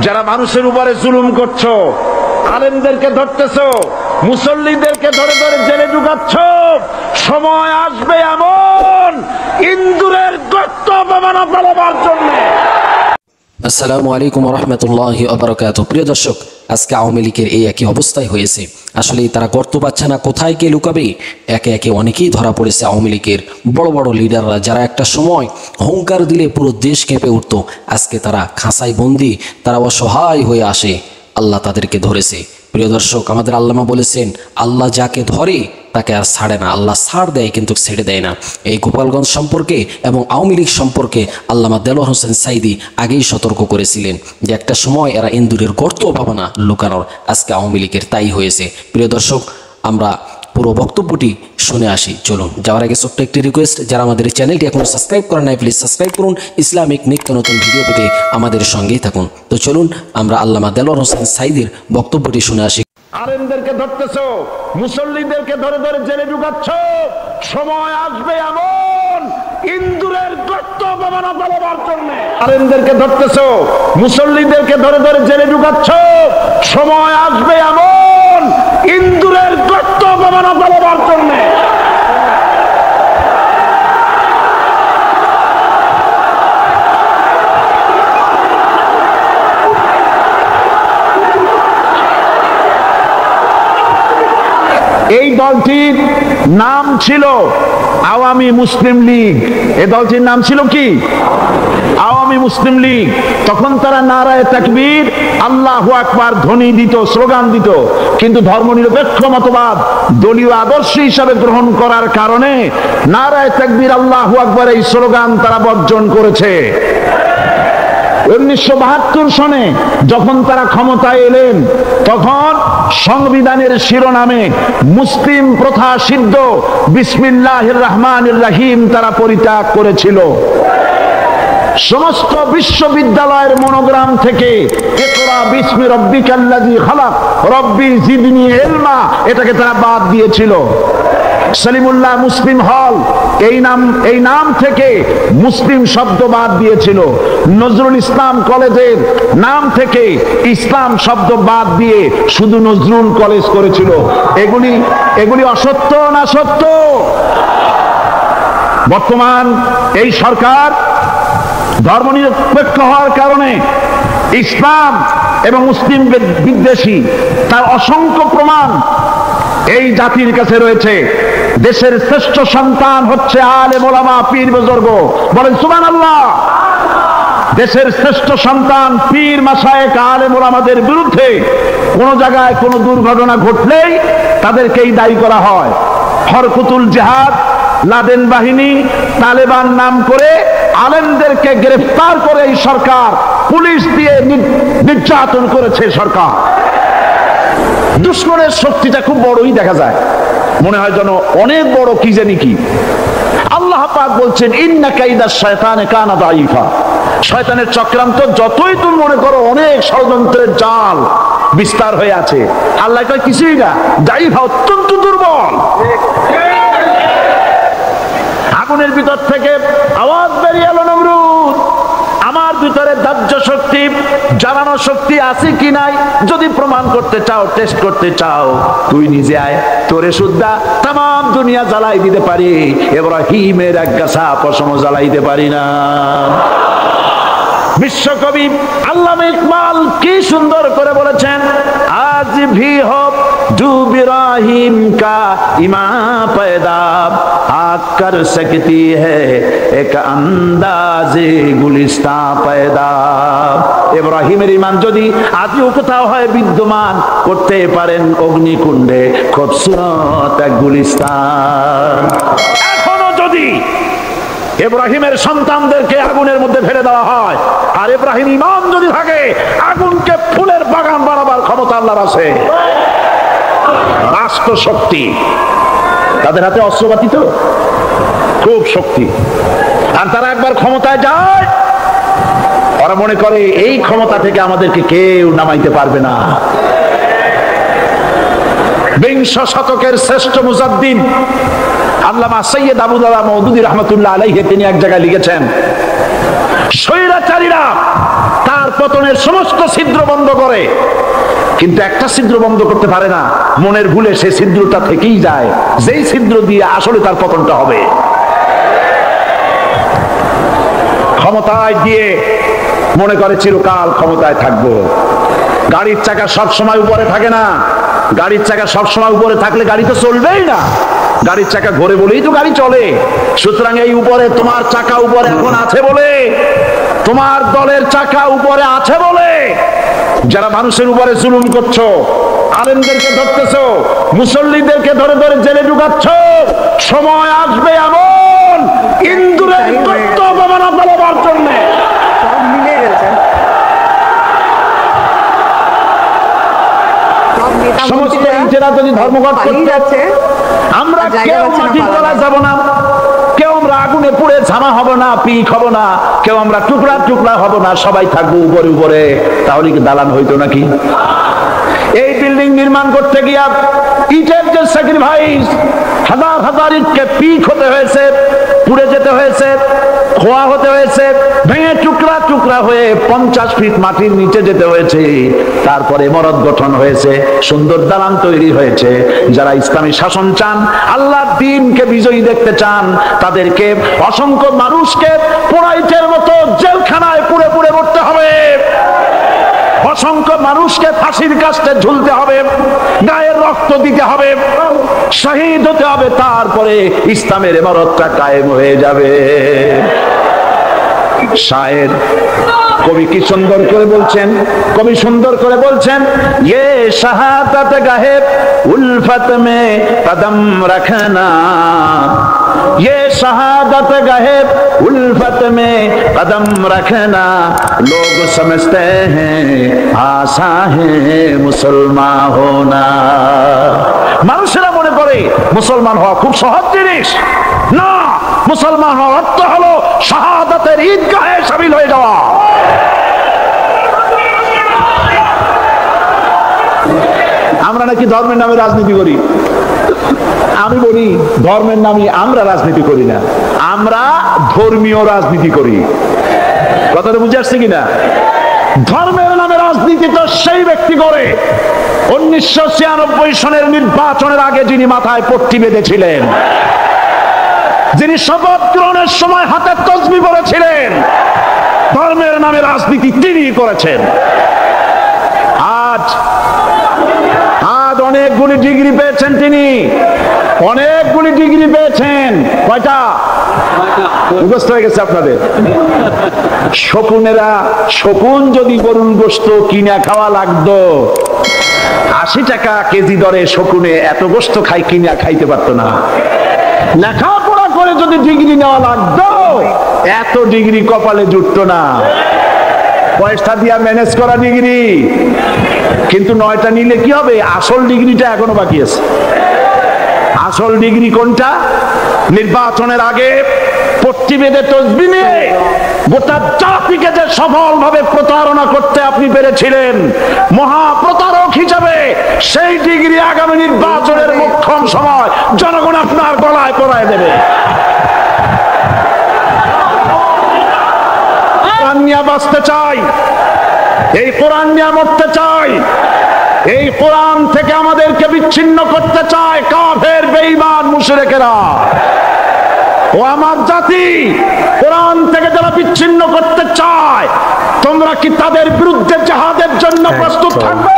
যারা মানুষের উপরে জুলুম করছো, আলেমদেরকে ধরতেছো, মুসল্লিদেরকে ধরে ধরে জেলে ঢুকাচ্ছ, সময় আসবে এমন ইন্দুরের গর্ত অপমানা পালাবার জন্য। আসসালামু আলাইকুম ওয়া রাহমাতুল্লাহি ওয়া বারাকাতুহু। প্রিয় দর্শক, আজকে আওয়ামী লীগের এই একই অবস্থায় হয়েছে। আসলে তারা গর্ত পাচ্ছে না, কোথায় কে লুকাবে। একে একে অনেকেই ধরা পড়েছে আওয়ামী লীগের বড় বড় লিডাররা, যারা একটা সময় হুঙ্কার দিলে পুরো দেশ কেঁপে উঠত। আজকে তারা খাঁচায় বন্দি, তারা অসহায় হয়ে আসে। আল্লাহ তাদেরকে ধরেছে। প্রিয় দর্শক, আমাদের আল্লামা বলেছেন, আল্লাহ যাকে ধরে তাকে আর ছাড়ে না, আল্লাহ ছাড় দেয় কিন্তু ছেড়ে দেয় না। এই গোপালগঞ্জ সম্পর্কে এবং আওয়ামী লীগ সম্পর্কে আল্লামা দেলোয়ার হোসেন সাঈদী আগেই সতর্ক করেছিলেন যে একটা সময় এরা ইন্দুরের গর্ত পাবে না লুকানোর। আজকে আওয়ামী লীগের তাই হয়েছে। প্রিয় দর্শক, আমরা পুরো বক্তব্যটি শুনে আসি। চলুন, যাওয়ার আগে ছোট্ট একটি রিকোয়েস্ট, যারা আমাদের এই চ্যানেলটি এখনো সাবস্ক্রাইব করেন নাই, প্লিজ সাবস্ক্রাইব করুন। ইসলামিক নিত্য নতুন ভিডিও পেতে আমাদের সঙ্গেই থাকুন। তো চলুন আমরা আল্লামা দেলোয়ার হোসেন সাঈদীর বক্তব্যটি শুনে আসি। আলেমদেরকে ধরতেছো, মুসল্লিদেরকে ধরে ধরে জেলে ঢুকাচ্ছ, সময় আসবে এমন ইন্দুরের গর্ত অপমানা পালাবার জন্য। আলেমদেরকে ধরতেছো, মুসল্লিদেরকে ধরে ধরে জেলে ঢুকাচ্ছ, সময় আসবে এমন ইন্দুরের গর্ত অপমানা পালাবার জন্য। এই দলটির নাম ছিল আওয়ামী মুসলিম লীগ। এই দলটির নাম ছিল কি? আওয়ামী মুসলিম লীগ। তখন তারা নারায়ে তাকবীর, আল্লাহু আকবার ধ্বনি দিত, স্লোগান দিত। কিন্তু ধর্মনিরপেক্ষ মতবাদ দলীয় আদর্শ হিসাবে গ্রহণ করার কারণে নারায়ে তাকবীর, আল্লাহু আকবার এই স্লোগান তারা বর্জন করেছে। 1972 সনে যখন তারা ক্ষমতায় এলেন, তখন সংবিধানের শিরোনামে মুসলিম প্রথা সিদ্ধ বিসমিল্লাহির রহমানির রহিম তারা পরিত্যাগ করেছিল। সমস্ত বিশ্ববিদ্যালয়ের মনোগ্রাম থেকে ইকরা বিসমি রব্বিকাল্লাযী খালাক রব্বি জিদনি ইলমা এটাকে তারা বাদ দিয়েছিল। সলিমুল্লাহ মুসলিম হল এই নাম থেকে মুসলিম শব্দ বাদ দিয়েছিল। নজরুল ইসলাম কলেজের নাম থেকে ইসলাম শব্দ বাদ দিয়ে শুধু নজরুল কলেজ করেছিল। এগুলি অসত্য না সত্য? বর্তমান এই সরকার ধর্মনিরপেক্ষ হওয়ার কারণে ইসলাম এবং মুসলিম বিদ্বেষী, তার অসংখ্য প্রমাণ এই জাতির কাছে রয়েছে। দেশের শ্রেষ্ঠ সন্তান হচ্ছে আলেম ওলামা, পীর বুজুর্গ। বলেন সুবহানাল্লাহ। দেশের শ্রেষ্ঠ সন্তান পীর মাশায়েখ আলেম ওলামাদের বিরুদ্ধে কোন জায়গায় কোন দুর্ঘটনা ঘটলেই তাদেরকেই দায়ী করা হয়। হরকুতুল জিহাদ, লাদেন বাহিনী, তালেবান নাম করে আলেমদেরকে গ্রেফতার করে এই সরকার পুলিশ দিয়ে নির্যাতন করেছে সরকার। দুশ্মনের শক্তিটা খুব বড়ই দেখা যায়, মনে হয় যেন অনেক বড় কি জানি কি। আল্লাহ পাক বলছেন, ইন্না কাইদাশ শায়তানে কানা দাঈফা। শয়তানের চক্রান্ত যতই তুমি মনে করো অনেক ষড়যন্ত্রের জাল বিস্তার হয়ে আছে, আল্লাহ কয় কিছুই না, দাঈফা অত্যন্ত দুর্বল। আগুনের ভিতর থেকে আওয়াজ বেরিয়ে এলো, নমরুদ আমার ভিতরে দাহ্য শক্তি, জ্বালানো শক্তি আছে কি নাই যদি প্রমাণ করতে চাও, টেস্ট করতে চাও, তুই নিজে আয়, তোরে সুদ্ধা তাম দুনিয়া জ্বালাই দিতে পারি, ইব্রাহিমের এক গাছা পশম জ্বালাইতে পারি না। বিশ্বকবি আল্লামা ইকবাল কি সুন্দর করে বলেছেন, আজ ভি হো जो इब्राहिम का इमाम पैदा आग कर सकती है एक अंदाज़े गुलिस्तां पैदा। ইব্রাহিমের ঈমান যদি আজও কোথাও হয় বিদ্যমান, করতে পারেন অগ্নিকুণ্ডে খুবসুরত এক গুলিস্তান। এখনো যদি ইব্রাহিমের সন্তানদেরকে আগুনের মধ্যে ফেলে দেওয়া হয়, আর ইব্রাহিম ঈমান যদি থাকে, আগুনকে ফুলের বাগান বানাবার ক্ষমতা আল্লাহর আছে। রাষ্ট্র শক্তি তাদের হাতে, অস্ত্রপাতি তো খুব শক্তি। আর তারা একবার ক্ষমতায় যায়, ওরা মনে করে এই ক্ষমতা থেকে আমাদেরকে কেউ নামাইতে পারবে না। বিংশ শতকের শ্রেষ্ঠ মুজাদ্দিদ আল্লামা সৈয়দ আবুদাল্লাহ মওদুদী রাহমাতুল্লাহ আলাইহি তিনি এক জায়গায় লিখেছেন, স্বৈরাচারীরা তার পতনের সমস্ত ছিদ্র বন্ধ করে, কিন্তু একটা ছিদ্র বন্ধ করতে পারে না। মনের ভুলে সে ছিদ্রটা থেকেই যায়, যেই ছিদ্র দিয়ে আসলে তার পতনটা হবে। ক্ষমতায় দিয়ে মনে করে চিরকাল ক্ষমতায় থাকবো। গাড়ির চাকা সব সময় উপরে থাকে না। গাড়ির চাকা সব সময় উপরে থাকলে গাড়ি তো চলবেই না। গাড়ির চাকা ঘোরে বলেই তো গাড়ি চলে। সুতরাং এই উপরে তোমার চাকা উপরে এখন আছে বলে, তোমার দলের চাকা উপরে আছে বলে যারা মানুষের উপরে জুলুম করছো, আলেমদেরকে ধরতেছো, মুসল্লিদেরকে ধরে ধরে জেলে ঢুকাচ্ছ, সময় আসবে এমন ইন্দুরের তত্ত্ব অবমাননা বলবার জন্য। সমস্ত ইন্টেরা যদি ধর্মঘট করতে যাচ্ছে, আমরা কেউ মাটির তলায় যাব না, কেউ আমরা আগুনে পুড়ে ঝামা হব না, পিক হব না, কেউ আমরা টুকরা টুকরা হব না, সবাই থাকবো উপরে উপরে। তাহলে কি দালান হইতো নাকি? এই বিল্ডিং নির্মাণ করতে গিয়া ইটের যে স্যাক্রিফাইস, হাজার হাজার ইটকে পিক হতে হয়েছে, পুড়ে যেতে হয়েছে, খোয়া হতে হয়েছে, ভেঙে টুকরা টুকরা হয়ে 50 ফিট মাটির নিচে যেতে হয়েছে। তারপরে ইমারত গঠন হয়েছে, সুন্দর দালান তৈরি হয়েছে। যারা ইসলামী শাসন চান, আল্লাহর দ্বীনকে বিজয়ী দেখতে চান, তাদেরকে অসংখ্য মানুষকে পোড়াইটের মতো জেলখানায় পুড়ে পুড়ে মরতে হবে। অসংখ্য মানুষকে ফাঁসির কাস্টে ঝুলতে হবে, গায়ের রক্ত দিতে হবে, শহীদ হতে হবে, তারপরে ইসলামের ইমারতটা কায়েম হয়ে যাবে। শায়ের কবি কি সুন্দর করে বলছেন, কবি সুন্দর করে বলছেন, ये शहादत गाहे उल्फत में कदम रखना, ये शहादत गाहे उल्फत में कदम रखना, लोग समझते हैं आशा है मुसलमान होना। মানুষেরা মনে করে মুসলমান হওয়া খুব সহজ জিনিস। না, মুসলমান হওয়ার অর্থ হলো শাহাদাতের ঈদগাহে শামিল হয়ে যাওয়া। আমরা নাকি ধর্মের নামে রাজনীতি করি। আমি বলি ধর্মের নামে আমরা রাজনীতি করি না, আমরা ধর্মীয় রাজনীতি করি। কথাটা বুঝে আসছে কিনা? ধর্মের নামে রাজনীতি তো সেই ব্যক্তি করে 1996 সনের নির্বাচনের আগে যিনি মাথায় পট্টি বেঁধেছিলেন, যিনি শপথ গ্রহণের সময় হাতে তসবিহ পড়েছিলেন, ধর্মের নামে রাজনীতি তিনি করেছেন। আজ অনেকগুলি ডিগ্রি পেয়েছেন তিনি, অনেকগুলি ডিগ্রি পেয়েছেন। কয়টা মুখস্থ হয়ে গেছে আপনাদের? শকুনেরা, শকুন যদি গরুর গোশত কিনা খাওয়া লাগতো, 80 টাকা কেজি দরে শকুনে এত গোশত কিনা খাইতে পারতো না। লেখাপড়া করে যদি ডিগ্রি নেওয়া লাগতো, এত ডিগ্রি কপালে জুটতো না। পয়সা দিয়া ম্যানেজ করা ডিগ্রি, কিন্তু 9টা নিলে কি হবে? আসল ডিগ্রিটা এখনো বাকি আছে। আসল ডিগ্রি কোনটা? নির্বাচনের আগে পট্টি বেঁধে তসবিহ নিয়ে গোটা জাতিকে যে সফলভাবে প্রতারণা করতে আপনি পেরেছিলেন মহাপ্রতারক হিসাবে, সেই ডিগ্রি আগামী নির্বাচনের মোক্ষম সময় জনগণ আপনার গলায় পরায় দেবে। কোরআন নিয়ে বাঁচতে চাই, এই কোরআন নিয়ে মরতে চাই, এই কোরআন থেকে আমাদেরকে বিচ্ছিন্ন করতে চায় কাফের, বেঈমান, মুশরিকেরা। ও আমার জাতি, কোরআন থেকে যারা বিচ্ছিন্ন করতে চায়, তোমরা কি তাদের বিরুদ্ধে জিহাদের জন্য প্রস্তুত থাকবে?